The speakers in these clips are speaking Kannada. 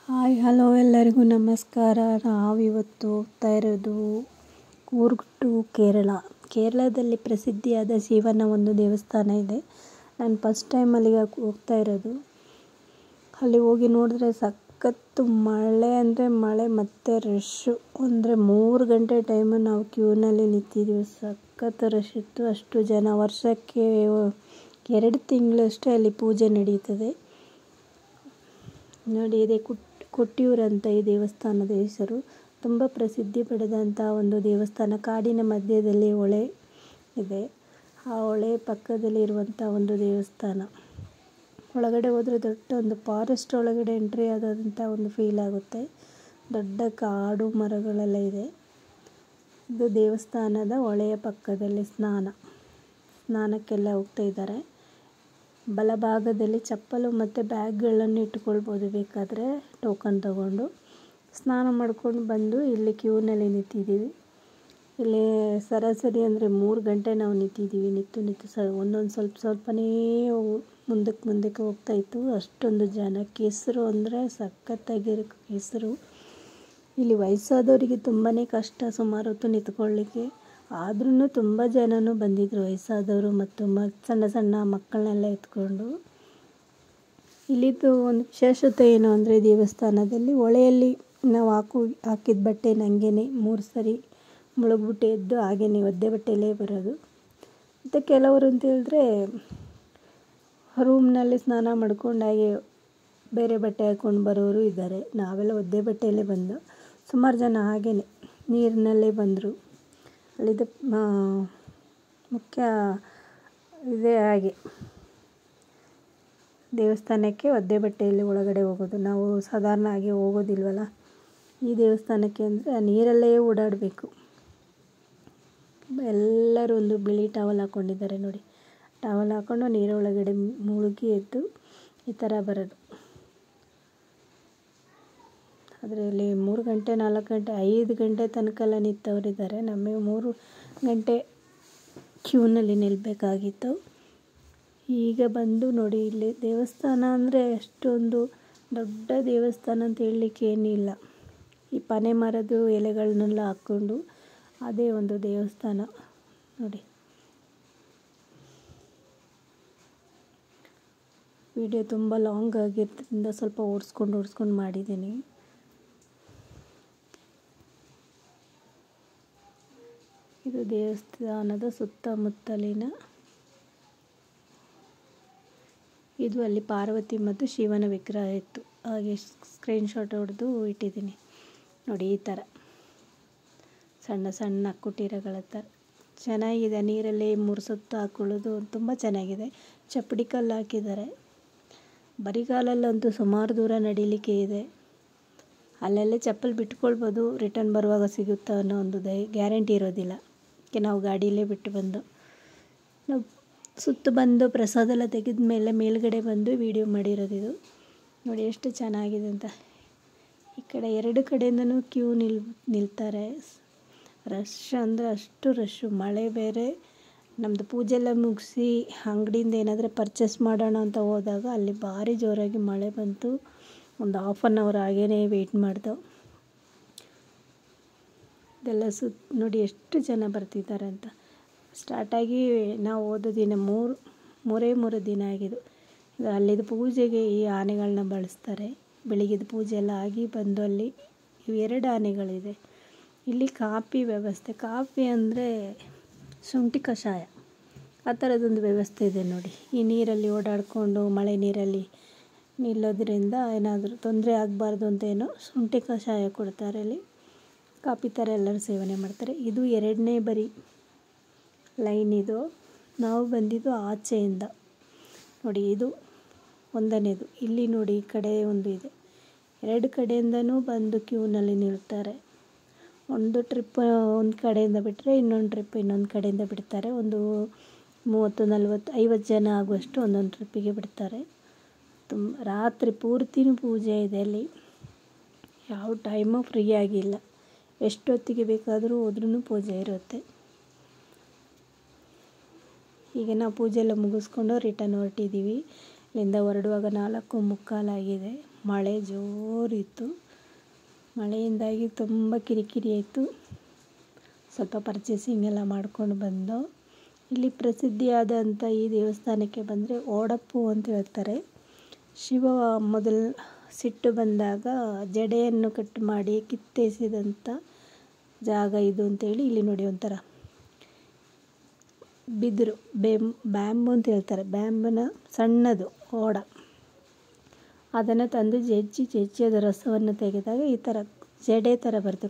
ಹಾಯ್ ಹಲೋ ಎಲ್ಲರಿಗೂ ನಮಸ್ಕಾರ. ನಾವಿವತ್ತು ಹೋಗ್ತಾ ಇರೋದು ಕೂರ್ಗ್ ಟು ಕೇರಳದಲ್ಲಿ ಪ್ರಸಿದ್ಧಿಯಾದ ಶಿವನ ಒಂದು ದೇವಸ್ಥಾನ ಇದೆ. ನಾನು ಫಸ್ಟ್ ಟೈಮ್ ಅಲ್ಲಿಗೆ ಹೋಗ್ತಾ ಇರೋದು. ಅಲ್ಲಿ ಹೋಗಿ ನೋಡಿದ್ರೆ ಸಖತ್ತು ಮಳೆ ಅಂದರೆ ಮಳೆ ಮತ್ತು ರಶ್ಶು ಅಂದರೆ 3 ಗಂಟೆ ಟೈಮು ನಾವು ಕ್ಯೂನಲ್ಲಿ ನಿಂತಿದ್ದೀವಿ. ಸಖತ್ತು ರಶ್ ಇತ್ತು. ಅಷ್ಟು ಜನ, ವರ್ಷಕ್ಕೆ 2 ತಿಂಗಳಷ್ಟೇ ಅಲ್ಲಿ ಪೂಜೆ ನಡೀತದೆ. ನೋಡಿ, ಇದೆ ಕೊಟ್ಟಿಯೂರು ಅಂತ ಈ ದೇವಸ್ಥಾನದ ಹೆಸರು. ತುಂಬ ಪ್ರಸಿದ್ಧಿ ಪಡೆದಂಥ ಒಂದು ದೇವಸ್ಥಾನ. ಕಾಡಿನ ಮಧ್ಯದಲ್ಲಿ ಹೊಳೆ ಇದೆ. ಆ ಹೊಳೆ ಪಕ್ಕದಲ್ಲಿ ಇರುವಂಥ ಒಂದು ದೇವಸ್ಥಾನ. ಒಳಗಡೆ ಹೋದರೆ ದೊಡ್ಡ ಒಂದು ಫಾರೆಸ್ಟ್ ಒಳಗಡೆ ಎಂಟ್ರಿ ಆದಂಥ ಒಂದು ಫೀಲ್ ಆಗುತ್ತೆ. ದೊಡ್ಡ ಕಾಡು ಮರಗಳೆಲ್ಲ ಇದೆ. ಇದು ದೇವಸ್ಥಾನದ ಹೊಳೆಯ ಪಕ್ಕದಲ್ಲಿ ಸ್ನಾನಕ್ಕೆಲ್ಲ ಹೋಗ್ತಾ ಇದ್ದಾರೆ. ಬಲಭಾಗದಲ್ಲಿ ಚಪ್ಪಲು ಮತ್ತು ಬ್ಯಾಗ್ಗಳನ್ನು ಇಟ್ಕೊಳ್ಬೋದು, ಬೇಕಾದರೆ ಟೋಕನ್ ತಗೊಂಡು. ಸ್ನಾನ ಮಾಡ್ಕೊಂಡು ಬಂದು ಇಲ್ಲಿ ಕ್ಯೂನಲ್ಲಿ ನಿಂತಿದ್ದೀವಿ. ಇಲ್ಲಿ ಸರಾಸರಿ ಅಂದರೆ 3 ಗಂಟೆ ನಾವು ನಿಂತಿದ್ದೀವಿ. ನಿಂತು ಒಂದೊಂದು ಸ್ವಲ್ಪನೇ ಮುಂದಕ್ಕೆ ಹೋಗ್ತಾಯಿತ್ತು. ಅಷ್ಟೊಂದು ಜನ. ಕೆಸರು ಅಂದರೆ ಸಖತ್ತಾಗಿರೋ ಕೆಸರು. ಇಲ್ಲಿ ವಯಸ್ಸಾದವರಿಗೆ ತುಂಬಾ ಕಷ್ಟ ಸುಮಾರು ಹೊತ್ತು ನಿಂತ್ಕೊಳ್ಳಿಕ್ಕೆ. ಆದ್ರೂ ತುಂಬ ಜನನೂ ಬಂದಿದ್ದರು, ವಯಸ್ಸಾದವರು ಮತ್ತು ಸಣ್ಣ ಮಕ್ಕಳನ್ನೆಲ್ಲ ಎತ್ಕೊಂಡು. ಇಲ್ಲಿದ್ದು ಒಂದು ವಿಶೇಷತೆ ಏನು ಅಂದರೆ, ದೇವಸ್ಥಾನದಲ್ಲಿ ಹೊಳೆಯಲ್ಲಿ ನಾವು ಹಾಕಿದ ಬಟ್ಟೆನ ಹಂಗೇನೆ 3 ಸರಿ ಮುಳುಗ್ಬಿಟ್ಟು ಎದ್ದು ಹಾಗೇನೆ ಒದ್ದೆ ಬಟ್ಟೆಯಲ್ಲೇ ಬರೋದು. ಮತ್ತು ಕೆಲವರು ಅಂತ ಹೇಳಿದ್ರೆ ರೂಮ್ನಲ್ಲಿ ಸ್ನಾನ ಮಾಡ್ಕೊಂಡು ಹಾಗೆ ಬೇರೆ ಬಟ್ಟೆ ಹಾಕ್ಕೊಂಡು ಬರೋರು ಇದ್ದಾರೆ. ನಾವೆಲ್ಲ ಒದ್ದೆ ಬಟ್ಟೆಯಲ್ಲೇ ಬಂದು. ಸುಮಾರು ಜನ ಹಾಗೇನೆ ನೀರಿನಲ್ಲೇ ಬಂದರು. ಅಲ್ಲಿದ್ದು ಮುಖ್ಯ ಇದೇ ಹಾಗೆ ದೇವಸ್ಥಾನಕ್ಕೆ ಒದ್ದೆ ಬಟ್ಟೆಯಲ್ಲಿ ಒಳಗಡೆ ಹೋಗೋದು. ನಾವು ಸಾಧಾರಣ ಆಗಿ ಹೋಗೋದಿಲ್ವಲ್ಲ ಈ ದೇವಸ್ಥಾನಕ್ಕೆ ಅಂದರೆ, ನೀರಲ್ಲೇ ಓಡಾಡಬೇಕು. ಎಲ್ಲರೂ ಒಂದು ಬಿಳಿ ಟವಲ್ ಹಾಕ್ಕೊಂಡಿದ್ದಾರೆ ನೋಡಿ. ಟವಲ್ ಹಾಕ್ಕೊಂಡು ನೀರೊಳಗಡೆ ಮುಳುಗಿ ಎದ್ದು ಈ ಥರ ಬರೋದು. ಅದರಲ್ಲಿ 3 ಗಂಟೆ 4 ಗಂಟೆ 5 ಗಂಟೆ ತನಕ ಎಲ್ಲ ನಿಂತವರಿದ್ದಾರೆ. ನಮಗೆ 3 ಗಂಟೆ ಕ್ಯೂನಲ್ಲಿ ನಿಲ್ಲಬೇಕಾಗಿತ್ತು. ಈಗ ಬಂದು ನೋಡಿ, ಇಲ್ಲಿ ದೇವಸ್ಥಾನ ಅಂದರೆ ಅಷ್ಟೊಂದು ದೊಡ್ಡ ದೇವಸ್ಥಾನ ಅಂತ ಹೇಳಲಿಕ್ಕೆ ಏನಿಲ್ಲ. ಈ ಪನೆ ಮರದ ಎಲೆಗಳನ್ನೆಲ್ಲ ಹಾಕ್ಕೊಂಡು ಅದೇ ಒಂದು ದೇವಸ್ಥಾನ ನೋಡಿ. ವಿಡಿಯೋ ತುಂಬ ಲಾಂಗ್ ಆಗಿದ್ದರಿಂದ ಸ್ವಲ್ಪ ಓಡಿಸ್ಕೊಂಡು ಮಾಡಿದ್ದೀನಿ. ಇದು ದೇವಸ್ಥಾನದ ಸುತ್ತಮುತ್ತಲಿನ. ಇದು ಅಲ್ಲಿ ಪಾರ್ವತಿ ಮತ್ತು ಶಿವನ ವಿಗ್ರಹ ಇತ್ತು. ಹಾಗೆ ಸ್ಕ್ರೀನ್ಶಾಟ್ ಹೊಡೆದು ಇಟ್ಟಿದ್ದೀನಿ ನೋಡಿ. ಈ ಥರ ಸಣ್ಣ ಕುಟೀರಗಳ ಥರ ಚೆನ್ನಾಗಿದೆ. ನೀರಲ್ಲಿ 3 ಸುತ್ತು ಹಾಕ್ಕೊಳ್ಳೋದು ತುಂಬ ಚೆನ್ನಾಗಿದೆ. ಚಪ್ಪಡಿ ಕಲ್ಲು ಹಾಕಿದ್ದಾರೆ. ಬರಿಗಾಲಲ್ಲಂತೂ ಸುಮಾರು ದೂರ ನಡೀಲಿಕ್ಕೆ ಇದೆ. ಅಲ್ಲಲ್ಲೇ ಚಪ್ಪಲಿ ಬಿಟ್ಕೊಳ್ಬೋದು. ರಿಟರ್ನ್ ಬರುವಾಗ ಸಿಗುತ್ತಾ ಅನ್ನೋ ಒಂದು ಗ್ಯಾರಂಟಿ ಇರೋದಿಲ್ಲ. ನಾವು ಗಾಡಿಯಲ್ಲೇ ಬಿಟ್ಟು ಬಂದು ನಾವು ಸುತ್ತು ಬಂದು ಪ್ರಸಾದ ಎಲ್ಲ ತೆಗೆದ ಮೇಲೆ ಮೇಲ್ಗಡೆ ಬಂದು ವಿಡಿಯೋ ಮಾಡಿರೋದು. ಇದು ನೋಡಿ ಎಷ್ಟು ಚೆನ್ನಾಗಿದೆ ಅಂತ. ಈ ಕಡೆ 2 ಕಡೆಯಿಂದನೂ ಕ್ಯೂ ನಿಲ್ತಾರೆ. ರಶ್ ಅಂದರೆ ಅಷ್ಟು ರಶ್ಶು. ಮಳೆ ಬೇರೆ. ನಮ್ಮದು ಪೂಜೆ ಎಲ್ಲ ಮುಗಿಸಿ ಅಂಗಡಿಯಿಂದ ಏನಾದರೂ ಪರ್ಚೇಸ್ ಮಾಡೋಣ ಅಂತ ಹೋದಾಗ ಅಲ್ಲಿ ಭಾರಿ ಜೋರಾಗಿ ಮಳೆ ಬಂತು. ಒಂದು 1/2 hour ಹಾಗೇ ವೆಯ್ಟ್ ಮಾಡ್ದೆವು. ಇದೆಲ್ಲ ನೋಡಿ ಎಷ್ಟು ಜನ ಬರ್ತಿದ್ದಾರೆ ಅಂತ. ಸ್ಟಾರ್ಟಾಗಿ ನಾವು ಹೋದ ದಿನ 3 ದಿನ ಆಗಿದೆ. ಅಲ್ಲಿದ್ದು ಪೂಜೆಗೆ ಈ ಆನೆಗಳನ್ನ ಬಳಸ್ತಾರೆ. ಬೆಳಿಗ್ಗೆದು ಪೂಜೆ ಎಲ್ಲ ಆಗಿ ಬಂದು ಅಲ್ಲಿ 2 ಆನೆಗಳಿದೆ. ಇಲ್ಲಿ ಕಾಫಿ ವ್ಯವಸ್ಥೆ. ಕಾಫಿ ಅಂದರೆ ಶುಂಠಿ ಕಷಾಯ, ಆ ಥರದೊಂದು ವ್ಯವಸ್ಥೆ ಇದೆ ನೋಡಿ. ಈ ನೀರಲ್ಲಿ ಓಡಾಡಿಕೊಂಡು ಮಳೆ ನೀರಲ್ಲಿ ನಿಲ್ಲೋದ್ರಿಂದ ಏನಾದರೂ ತೊಂದರೆ ಆಗಬಾರ್ದು ಅಂತ ಏನೋ ಶುಂಠಿ ಕಷಾಯ ಕೊಡ್ತಾರೆ. ಅಲ್ಲಿ ಕಾಫಿ ಥರ ಎಲ್ಲರೂ ಸೇವನೆ ಮಾಡ್ತಾರೆ. ಇದು 2ನೇ ಲೈನ್. ಇದು ನಾವು ಬಂದಿದ್ದು ಆಚೆಯಿಂದ ನೋಡಿ. ಇದು 1ನೇದು. ಇಲ್ಲಿ ನೋಡಿ, ಈ ಕಡೆ ಒಂದು ಇದೆ. 2 ಕಡೆಯಿಂದನೂ ಬಂದು ಕ್ಯೂನಲ್ಲಿ ನಿಲ್ತಾರೆ. ಒಂದು ಟ್ರಿಪ್ ಒಂದು ಕಡೆಯಿಂದ ಬಿಟ್ಟರೆ ಇನ್ನೊಂದು ಟ್ರಿಪ್ ಇನ್ನೊಂದು ಕಡೆಯಿಂದ ಬಿಡ್ತಾರೆ. ಒಂದು 30 40 50 ಜನ ಆಗುವಷ್ಟು ಒಂದೊಂದು ಟ್ರಿಪ್ಪಿಗೆ ಬಿಡ್ತಾರೆ. ರಾತ್ರಿ ಪೂರ್ತಿನೂ ಪೂಜೆ ಇದೆ ಅಲ್ಲಿ. ಯಾವ ಟೈಮು ಫ್ರೀ ಆಗಿಲ್ಲ. ಎಷ್ಟೊತ್ತಿಗೆ ಬೇಕಾದರೂ ಹೋದ್ರೂ ಪೂಜೆ ಇರುತ್ತೆ. ಈಗ ನಾವು ಪೂಜೆ ಎಲ್ಲ ಮುಗಿಸ್ಕೊಂಡು ರಿಟರ್ನ್ ಹೊರಟಿದ್ದೀವಿ. ಇಲ್ಲಿಂದ ಹೊರಡುವಾಗ 4:45 ಆಗಿದೆ. ಮಳೆ ಜೋರಿತ್ತು. ಮಳೆಯಿಂದಾಗಿ ತುಂಬ ಕಿರಿಕಿರಿ ಆಯಿತು. ಸ್ವಲ್ಪ ಪರ್ಚೇಸಿಂಗ್ ಎಲ್ಲ ಮಾಡ್ಕೊಂಡು ಬಂದೋ. ಇಲ್ಲಿ ಪ್ರಸಿದ್ಧಿಯಾದಂಥ ಈ ದೇವಸ್ಥಾನಕ್ಕೆ ಬಂದರೆ ಓಡಪ್ಪು ಅಂತ ಹೇಳ್ತಾರೆ. ಶಿವ ಮೊದಲು ಸಿಟ್ಟು ಬಂದಾಗ ಜಡೆಯನ್ನು ಕಟ್ ಮಾಡಿ ಕಿತ್ತೆಸೆದಂಥ ಜಾಗ ಇದು ಅಂತೇಳಿ ಇಲ್ಲಿ ನೋಡಿ ಒಂಥರ ಬಿದಿರು ಬ್ಯಾಂಬು ಅಂತ ಹೇಳ್ತಾರೆ. ಬ್ಯಾಂಬುನ ಸಣ್ಣದು ಓಡ ಅದನ್ನು ತಂದು ಜಜ್ಜಿ ಅದರ ರಸವನ್ನು ತೆಗೆದಾಗ ಈ ಥರ ಜಡೆ ಥರ ಬರುತ್ತೆ.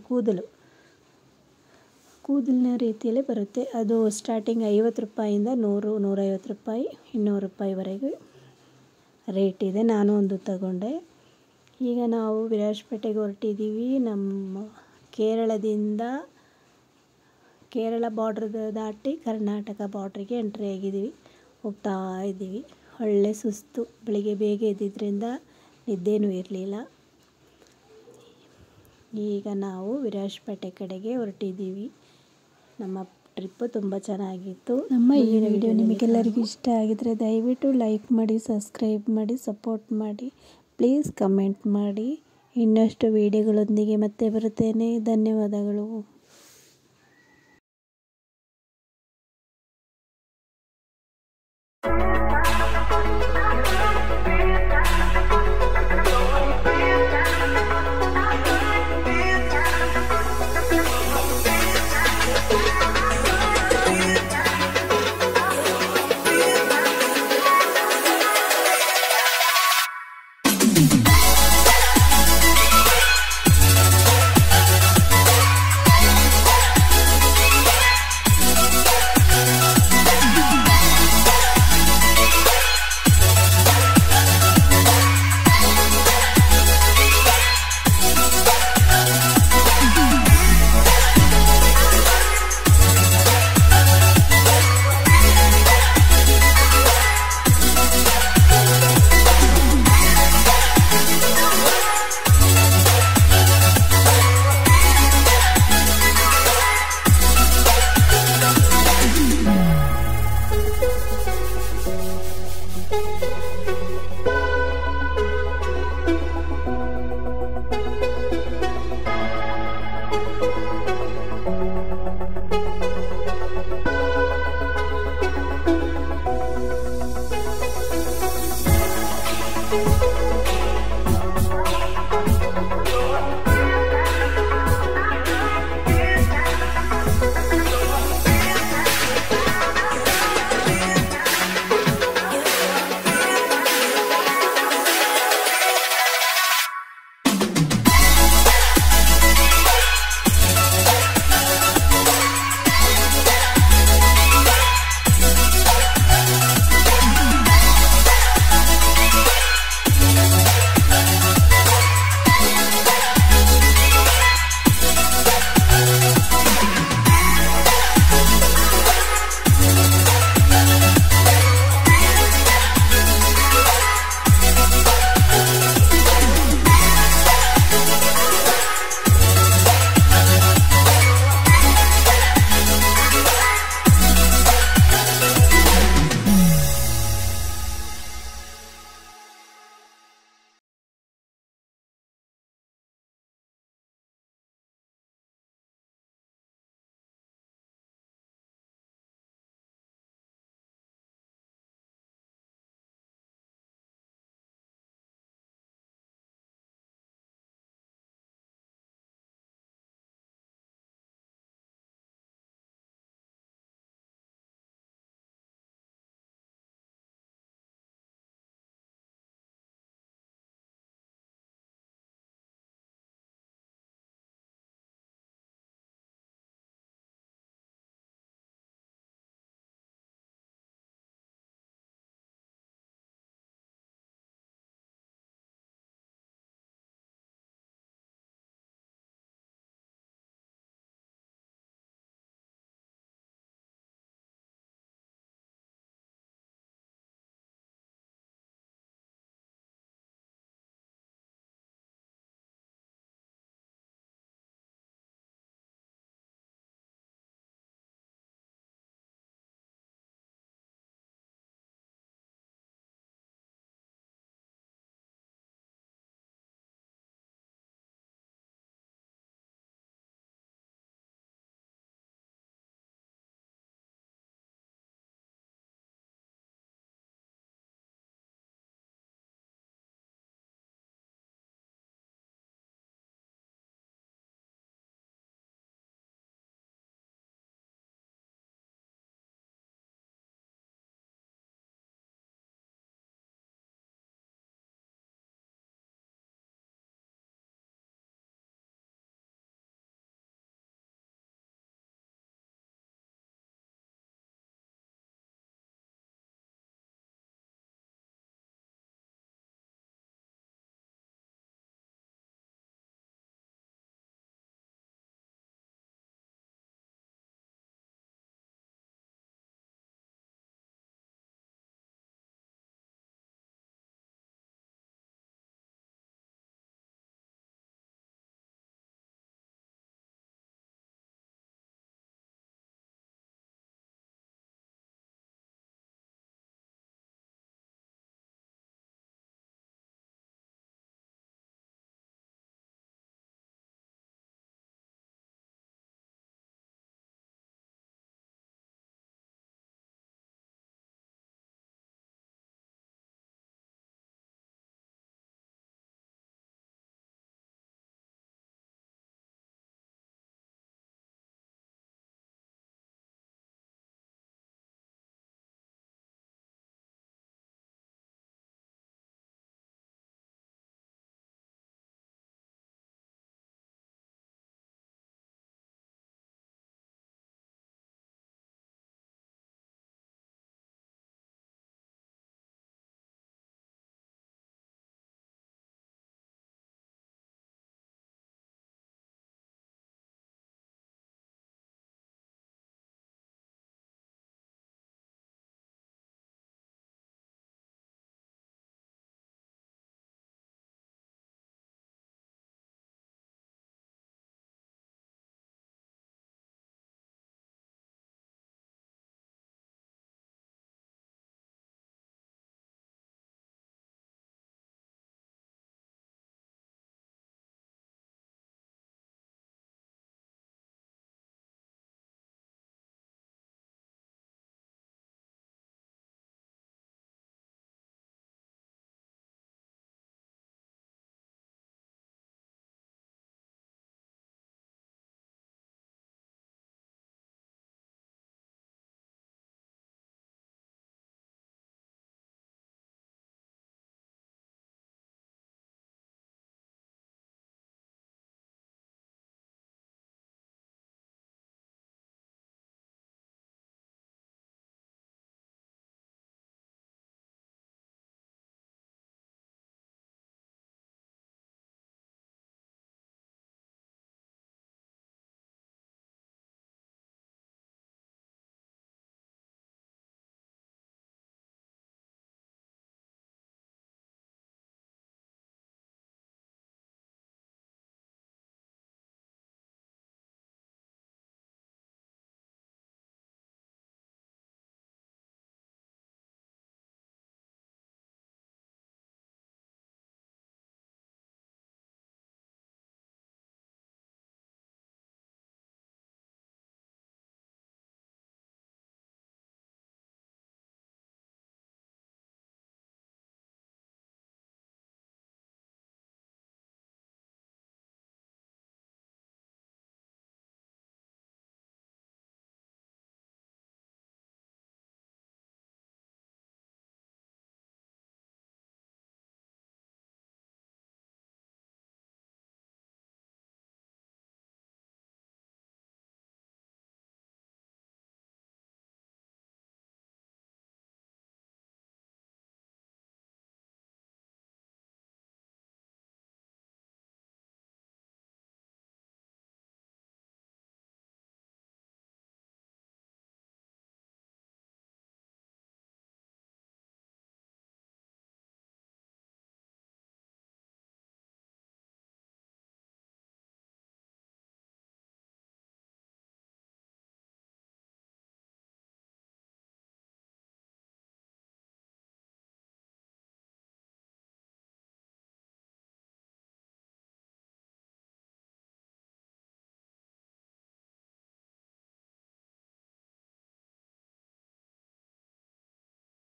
ಕೂದಲಿನ ರೀತಿಯಲ್ಲೇ ಬರುತ್ತೆ. ಅದು ಸ್ಟಾರ್ಟಿಂಗ್ 50 ರೂಪಾಯಿಂದ 100, 150 ರೂಪಾಯಿ, 200 ರೂಪಾಯಿವರೆಗೆ ರೇಟ್ ಇದೆ. ನಾನು ಒಂದು ತಗೊಂಡೆ. ಈಗ ನಾವು ವಿರಾಜಪೇಟೆಗೆ ಹೊರಟಿದ್ದೀವಿ. ನಮ್ಮ ಕೇರಳ ಬಾರ್ಡ್ರ್ ದಾಟಿ ಕರ್ನಾಟಕ ಬಾರ್ಡ್ರಿಗೆ ಎಂಟ್ರಿ ಆಗಿದ್ದೀವಿ. ಹೋಗ್ತಾ ಇದ್ದೀವಿ. ಒಳ್ಳೆ ಸುಸ್ತು. ಬೆಳಿಗ್ಗೆ ಬೇಗ ಎದ್ದಿದ್ದರಿಂದ ನಿದ್ದೆನೂ ಇರಲಿಲ್ಲ. ಈಗ ನಾವು ವಿರಾಜಪೇಟೆ ಕಡೆಗೆ ಹೊರಟಿದ್ದೀವಿ. ನಮ್ಮ ಟ್ರಿಪ್ಪು ತುಂಬ ಚೆನ್ನಾಗಿತ್ತು. ನಮ್ಮ ಈ ವಿಡಿಯೋ ನಿಮಗೆಲ್ಲರಿಗೂ ಇಷ್ಟ ಆಗಿದರೆ ದಯವಿಟ್ಟು ಲೈಕ್ ಮಾಡಿ, ಸಬ್ಸ್ಕ್ರೈಬ್ ಮಾಡಿ, ಸಪೋರ್ಟ್ ಮಾಡಿ. ಪ್ಲೀಸ್ ಕಮೆಂಟ್ ಮಾಡಿ. ಇನ್ನಷ್ಟು ವಿಡಿಯೋಗಳೊಂದಿಗೆ ಮತ್ತೆ ಬರುತ್ತೇನೆ. ಧನ್ಯವಾದಗಳು.